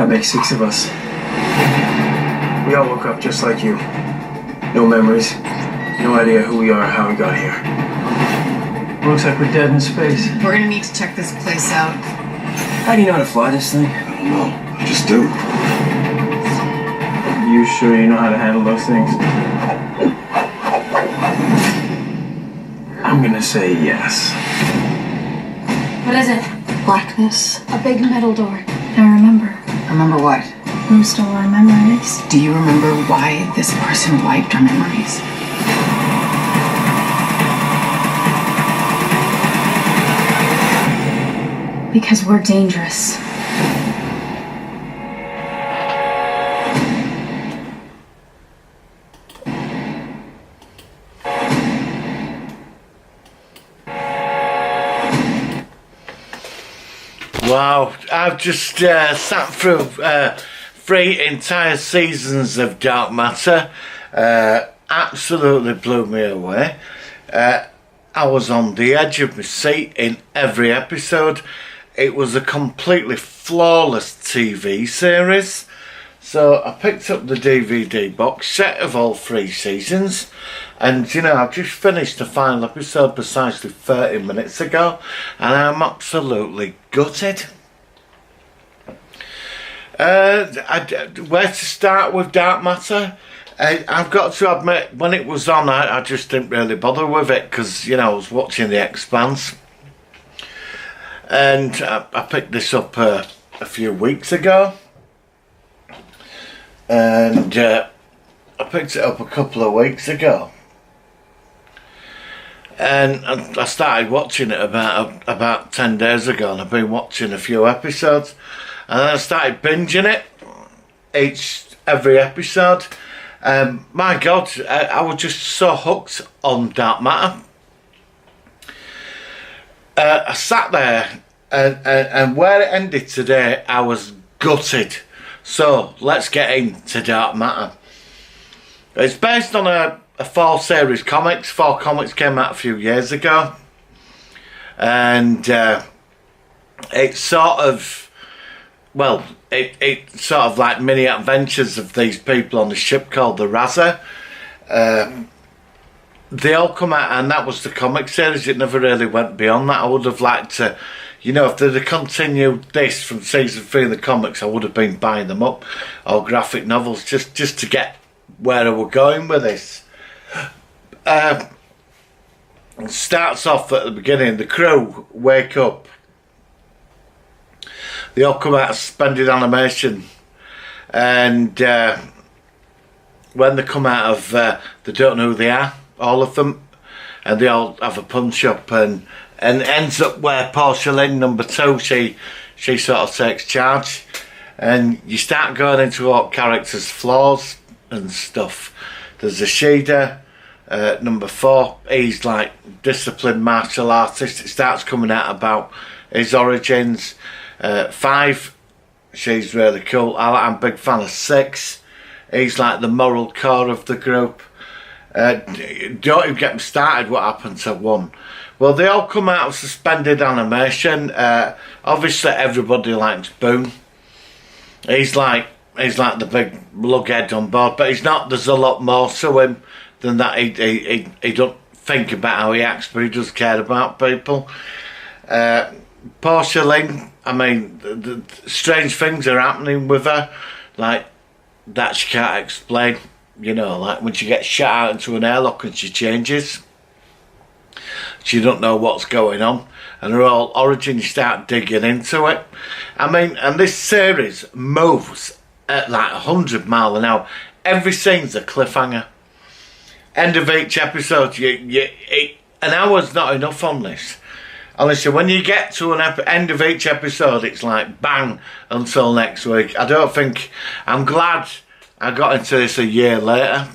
That makes 6 of us. We all woke up just like you. No memories. No idea who we are or how we got here. Looks like we're dead in space. We're gonna need to check this place out. How do you know how to fly this thing? I don't know. I just do. You sure you know how to handle those things? I'm gonna say yes. What is it? Blackness. A big metal door. I remember. Remember what? Who stole our memories? Do you remember why this person wiped our memories? Because we're dangerous. Wow, I've just sat through 3 entire seasons of Dark Matter. Absolutely blew me away. I was on the edge of my seat in every episode. It was a completely flawless TV series. So I picked up the DVD box set of all 3 seasons, and you know, I've just finished the final episode precisely 30 minutes ago, and I'm absolutely gutted. Where to start with Dark Matter? I've got to admit, when it was on, I just didn't really bother with it because, you know, I was watching The Expanse, and I picked this up a few weeks ago. And I picked it up a couple of weeks ago, and I started watching it about 10 days ago, and I've been watching a few episodes, and then I started binging it every episode. My God, I was just so hooked on Dark Matter. I sat there, and where it ended today, I was gutted. So, let's get into Dark Matter. It's based on a 4-series comics. 4 comics came out a few years ago. And it's sort of, well, it's sort of like mini adventures of these people on a ship called the Raza. They all come out, and that was the comic series. It never really went beyond that. I would have liked to, you know, if they'd have continued this from season 3 of the comics, I would have been buying them up, or graphic novels, just to get where I were going with this. It starts off at the beginning. The crew wake up. They all come out of suspended animation, and when they come out of, they don't know who they are, all of them, and they all have a punch up, and ends up where Portia Lynn, number 2, she sort of takes charge, and you start going into what characters' flaws and stuff. There's Ashida, number 4, he's like disciplined martial artist. It starts coming out about his origins. 5, she's really cool. I'm a big fan of 6. He's like the moral core of the group. Don't even get me started what happened to 1. Well, they all come out of suspended animation. Obviously, everybody likes Boone. He's like the big lughead on board, but he's not. There's a lot more to him than that. He don't think about how he acts, but he does care about people. Portia Lynn, I mean, the strange things are happening with her, like that she can't explain. You know, like when she gets shot out into an airlock and she changes. She don't know what's going on, and her whole origin, you start digging into it. I mean, and this series moves at like 100 miles an hour. Every scene's a cliffhanger. End of each episode, an hour's not enough on this. Honestly, when you get to an end of each episode, it's like bang until next week. I'm glad I got into this a year later.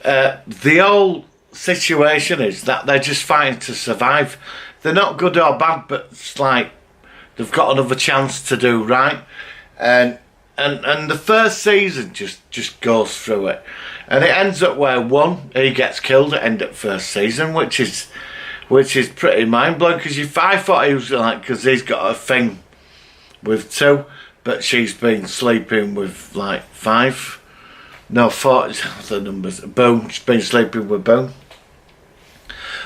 The whole situation is that they're just fighting to survive. They're not good or bad, but it's like they've got another chance to do right. And the first season just goes through it, and it ends up where 1, he gets killed at end of first season, which is pretty mind blowing, because I thought he was like, because he's got a thing with 2, but she's been sleeping with like 5, no 4, the numbers. Boone, she's been sleeping with Boone.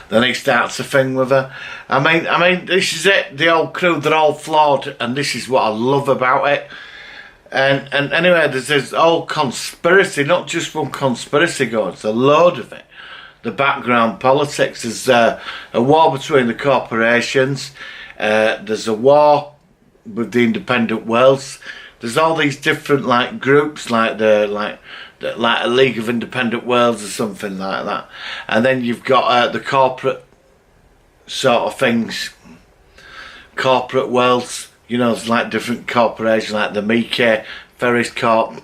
Then he starts a thing with her. I mean, this is it. The old crew, they're all flawed, and this is what I love about it. And anyway, there's this whole conspiracy, not just one conspiracy going, it's a load of it. The background politics, there's a war between the corporations, there's a war with the independent worlds, there's all these different like groups, like a League of Independent Worlds or something like that. And then you've got the corporate sort of things, corporate worlds, you know, it's like different corporations like the Mickey, Ferris Corp.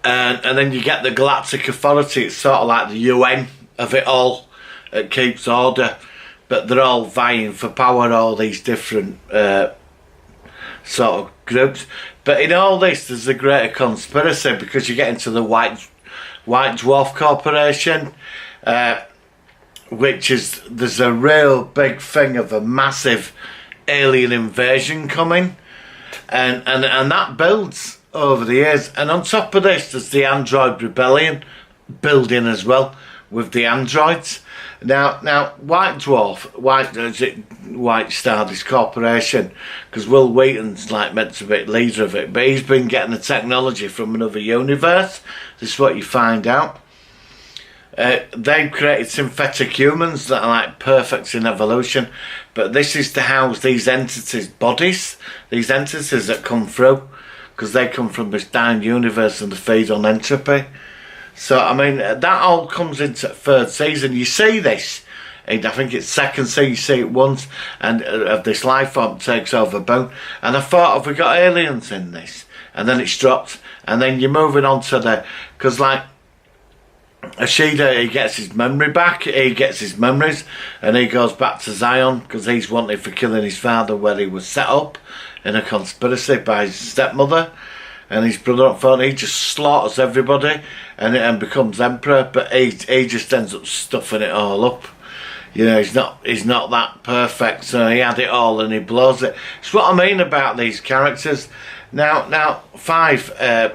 And then you get the Galactic Authority, it's sort of like the UN of it all. It keeps order, but they're all vying for power, all these different sort of groups. But in all this, there's a greater conspiracy because you get into the White Dwarf Corporation, which is, there's a real big thing of a massive alien invasion coming, and that builds over the years. And on top of this, there's the Android Rebellion building as well with the androids. Now White Star, this corporation, because Will Wheaton's like meant to be leader of it, but he's been getting the technology from another universe. This is what you find out. They've created synthetic humans that are like perfect in evolution, but this is to house these entities' bodies, these entities that come through, because they come from this dying universe and they feed on entropy. So, I mean, that all comes into 3rd season. You see this, I think it's 2nd season, you see it once, and of this life form takes over Boone. And I thought, have we got aliens in this? And then it's dropped, and then you're moving on to the, because like, Ashida, he gets his memory back, he gets his memories, and he goes back to Zion, because he's wanted for killing his father where he was set up in a conspiracy by his stepmother. And his brother up front, he just slaughters everybody and becomes emperor, but he just ends up stuffing it all up. You know, he's not that perfect, so he had it all and he blows it. It's what I mean about these characters. Now 5,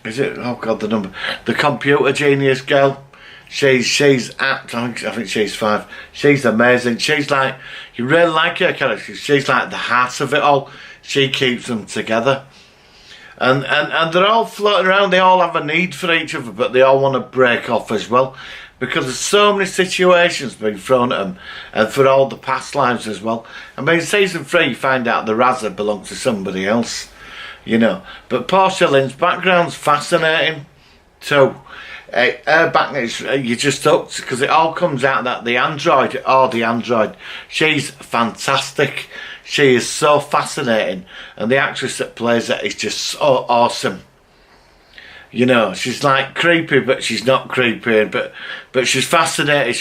is it? Oh God, the number. The computer genius girl. She's apt. I think she's 5. She's amazing. She's like, you really like her character. She's like the heart of it all. She keeps them together. And they're all floating around, they all have a need for each other, but they all want to break off as well, because there's so many situations being thrown at them, and for all the past lives as well. I mean, season 3 you find out the Raza belonged to somebody else, you know, but Portia Lynn's background's fascinating too. Her background, you're just hooked, because it all comes out that the android, she's fantastic. She is so fascinating, and the actress that plays it is just so awesome. You know, she's like creepy, but she's not creepy. But she's fascinating.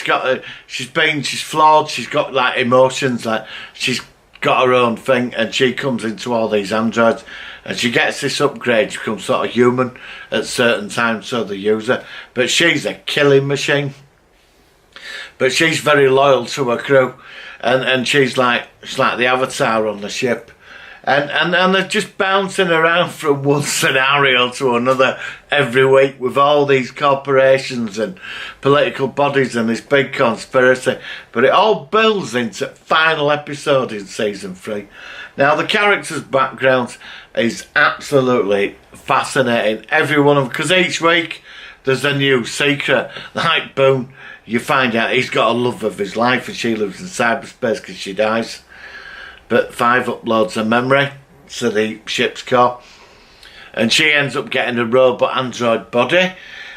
She's flawed. She's got like emotions. Like she's got her own thing, and she comes into all these androids, and she gets this upgrade. She becomes sort of human at certain times, so they use her. But she's a killing machine. But she's very loyal to her crew. And she's like the Avatar on the ship, and they're just bouncing around from one scenario to another every week with all these corporations and political bodies and this big conspiracy. But it all builds into final episode in season 3. Now the characters' backgrounds is absolutely fascinating. Every one of them, because each week there's a new secret. Like Boone, you find out he's got a love of his life and she lives in cyberspace because she dies. But 5 uploads her memory to the ship's core, and she ends up getting a robot android body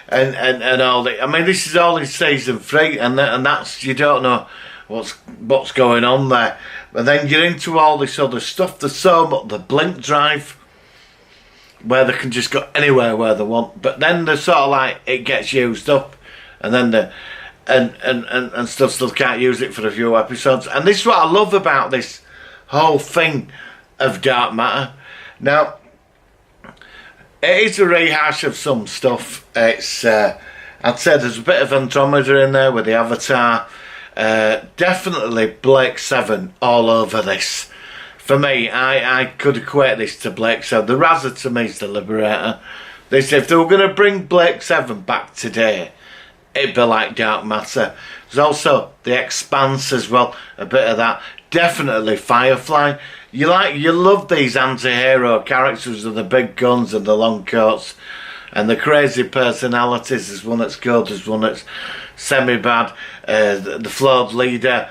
and all that. I mean, this is all in season 3, and that's, you don't know what's going on there. But then you're into all this other stuff. There's so much, the blink drive, where they can just go anywhere where they want, but then they're sort of like, it gets used up, and then and still can't use it for a few episodes. And this is what I love about this whole thing of dark matter. Now, it is a rehash of some stuff. It's I'd say there's a bit of Andromeda in there with the Avatar. Definitely Blake 7 all over this. for me, I could equate this to Blake 7. The Razzer to me is the Liberator. This, if they were going to bring Blake 7 back today, it'd be like Dark Matter. There's also The Expanse as well, a bit of that. Definitely Firefly. You love these anti-hero characters with the big guns and the long coats and the crazy personalities. There's one that's good, there's one that's semi-bad, the flawed leader,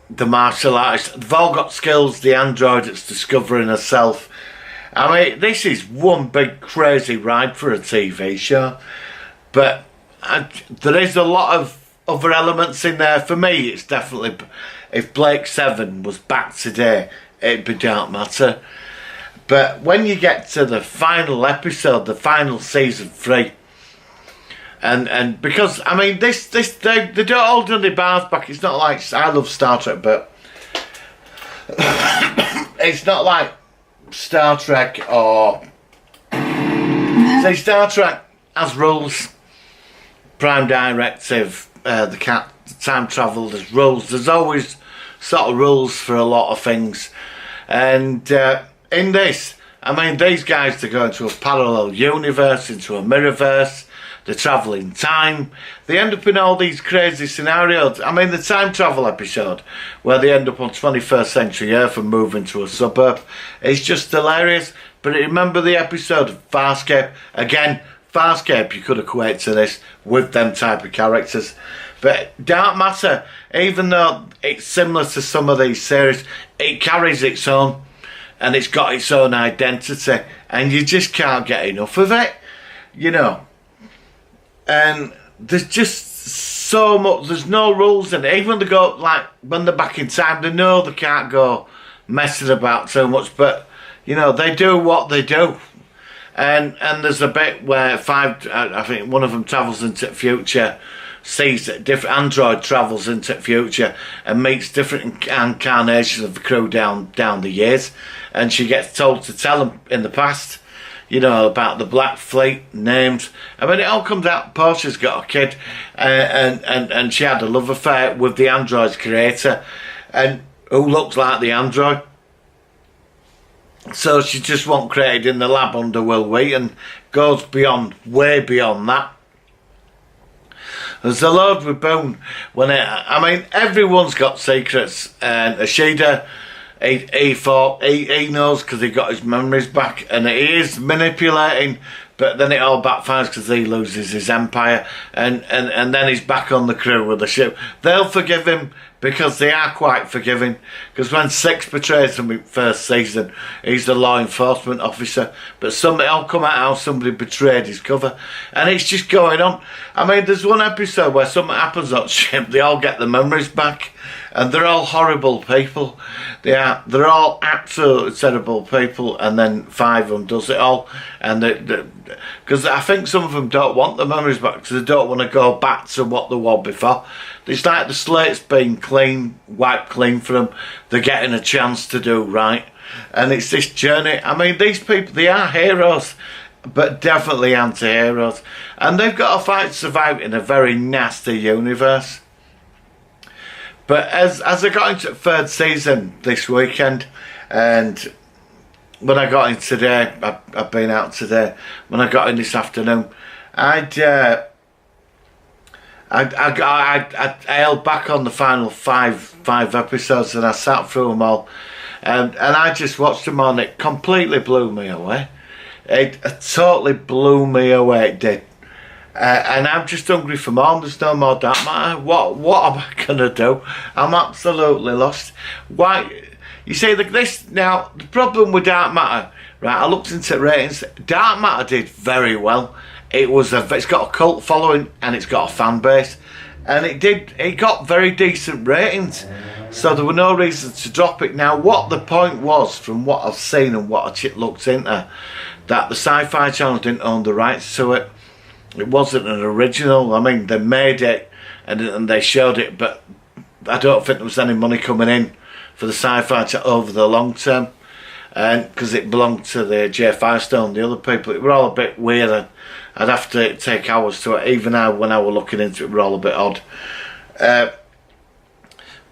the martial artist. They've all got skills. The android that's discovering herself. I mean, this is one big crazy ride for a TV show. But there is a lot of other elements in there. For me, it's definitely, if Blake 7 was back today, it'd be Dark Matter. But when you get to the final episode, the final season 3, and because, I mean, they don't all do their bars back. It's not like, I love Star Trek, but it's not like Star Trek or... See, Star Trek has rules. Prime Directive, the time travel, there's rules. There's always sort of rules for a lot of things. And in this, I mean, these guys, they go into a parallel universe, into a mirrorverse. They travel in time. They end up in all these crazy scenarios. I mean, the time travel episode where they end up on 21st century Earth and move into a suburb is just hilarious. But remember the episode of Farscape? Again, Farscape, you could equate to this with them type of characters. But Dark Matter, even though it's similar to some of these series, it carries its own, and it's got its own identity, and you just can't get enough of it, you know. And there's just so much, there's no rules in it. Even when they go, like, when they're back in time, they know they can't go messing about so much, but, you know, they do what they do. And there's a bit where I think one of them travels into the future, sees that different android travels into the future and meets different incarnations of the crew down the years, and she gets told to tell them in the past, you know, about the Black Fleet, names. I mean, it all comes out. Portia's got a kid, and she had a love affair with the android's creator, and who looks like the android. So she just wasn't created in the lab under Will Wheaton. Goes beyond, way beyond that. There's a load with Boone. I mean, everyone's got secrets, and Ashida, he knows because he got his memories back, and he is manipulating, but then it all backfires because he loses his empire, and then he's back on the crew with the ship. They'll forgive him because they are quite forgiving, because when Six betrays him in first season, he's the law enforcement officer, but it'll come out how somebody betrayed his cover, and it's just going on. I mean, there's one episode where something happens on ship, they all get the memories back, and they're all horrible people. They're all absolutely terrible people, and then 5 of them does it all, and because I think some of them don't want the memories back because they don't want to go back to what they were before. It's like the slate's been wiped clean for them. They're getting a chance to do right, and it's this journey. I mean, these people, they are heroes, but definitely anti-heroes, and they've got to fight to survive in a very nasty universe. But as I got into the 3rd season this weekend, and when I got in today, I've been out today, when I got in this afternoon, I held back on the final five episodes, and I sat through them all, and I just watched them all, and it completely blew me away. It totally blew me away, it did. And I'm just hungry for more. There's no more Dark Matter. What am I gonna do? I'm absolutely lost. Why? You see, this now, the problem with Dark Matter, right? I looked into the ratings. Dark Matter did very well. It's got a cult following, and it's got a fan base, and it got very decent ratings. So there were no reason to drop it. Now, what the point was, from what I've seen and what I looked into, that the Sci-Fi Channel didn't own the rights to it. It wasn't an original. I mean, they made it and they showed it, but I don't think there was any money coming in for the Sci-Fi Channel over the long term, and because it belonged to the J. Firestone, the other people. It were all a bit weird. I'd have to take hours to it. Even now, when I was looking into it, were all a bit odd. But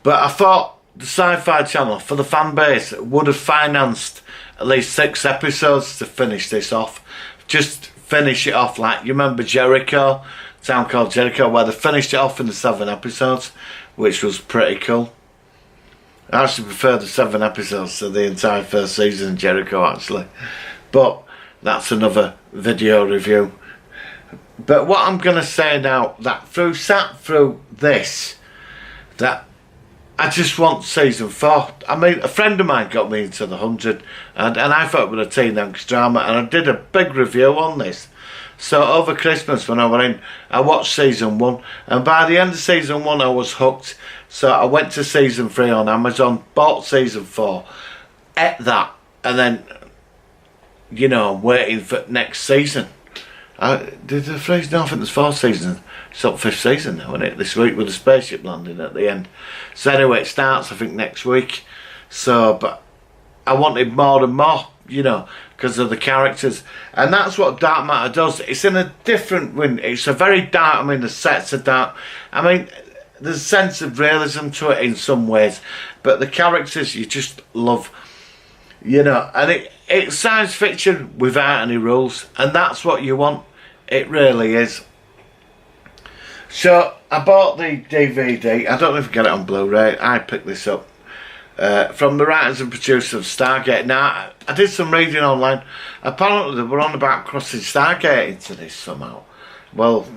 I thought the Sci-Fi Channel, for the fan base, would have financed at least 6 episodes to finish this off. Just finish it off like, you remember Jericho, Town Called Jericho, where they finished it off in the 7 episodes, which was pretty cool. I actually prefer the 7 episodes to the entire first season of Jericho, actually. But that's another video review. But what I'm going to say now, that sat through this, that I just want season 4. I mean, a friend of mine got me into the 100, and I thought it was a teen angst drama, and I did a big review on this. So over Christmas when I went in, I watched season 1, and by the end of season 1 I was hooked. So I went to season 3 on Amazon, bought season 4, ate that, and then, you know, I'm waiting for next season. Did the phrase? No, I think there's 4 seasons. It's up 5th season now, isn't it? This week with the spaceship landing at the end. So anyway, it starts I think next week. So, but I wanted more and more, you know, because of the characters. And that's what Dark Matter does. It's in a different wind. It's a very dark, I mean, the sets are dark. I mean, there's a sense of realism to it in some ways. But the characters you just love, you know. And it's science fiction without any rules. And that's what you want. It really is. So, I bought the DVD. I don't know if you get it on Blu-ray. I picked this up. From the writers and producers of Stargate. Now, I did some reading online. Apparently, they were on about crossing Stargate into this somehow. Well,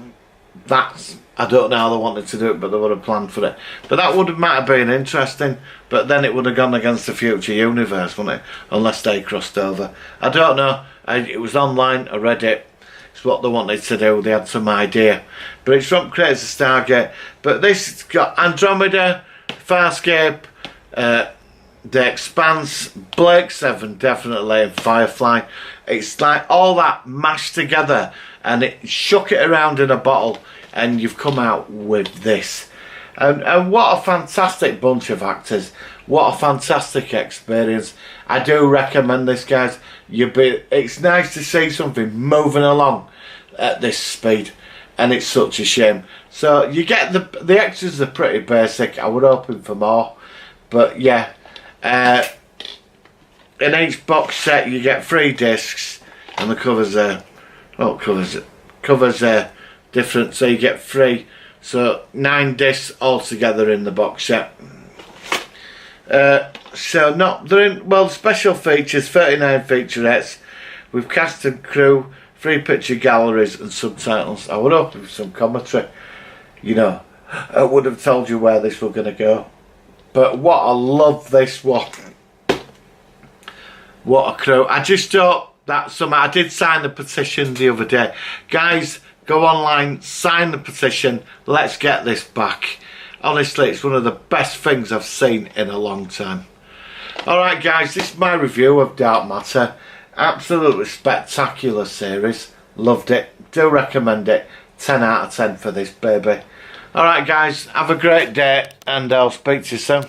that's... I don't know how they wanted to do it, but they would have planned for it. But that might have been interesting. But then it would have gone against the future universe, wouldn't it? Unless they crossed over. I don't know. It was online. I read it. It's what they wanted to do. They had some idea. But it's from creators of Stargate. But this got Andromeda, Farscape, The Expanse, Blake 7 definitely, and Firefly. It's like all that mashed together, and it shook it around in a bottle, and you've come out with this. And what a fantastic bunch of actors. What a fantastic experience. I do recommend this, guys. It's nice to see something moving along at this speed, and it's such a shame. So you get the extras are pretty basic. I was hoping for more, but yeah. In each box set you get 3 discs, and the covers are covers are different, so you get 3. So 9 discs altogether in the box set. So no, they're in, well, special features, 39 featurettes with cast and crew, 3 picture galleries and subtitles. I would hope with some commentary, you know. I would have told you where this was going to go. But what I love this, what a crew. I just thought that I did sign the petition the other day. Guys, go online, sign the petition, let's get this back. Honestly, it's one of the best things I've seen in a long time. Alright guys, this is my review of Dark Matter. Absolutely spectacular series. Loved it. Do recommend it. 10 out of 10 for this baby. Alright guys, have a great day, and I'll speak to you soon.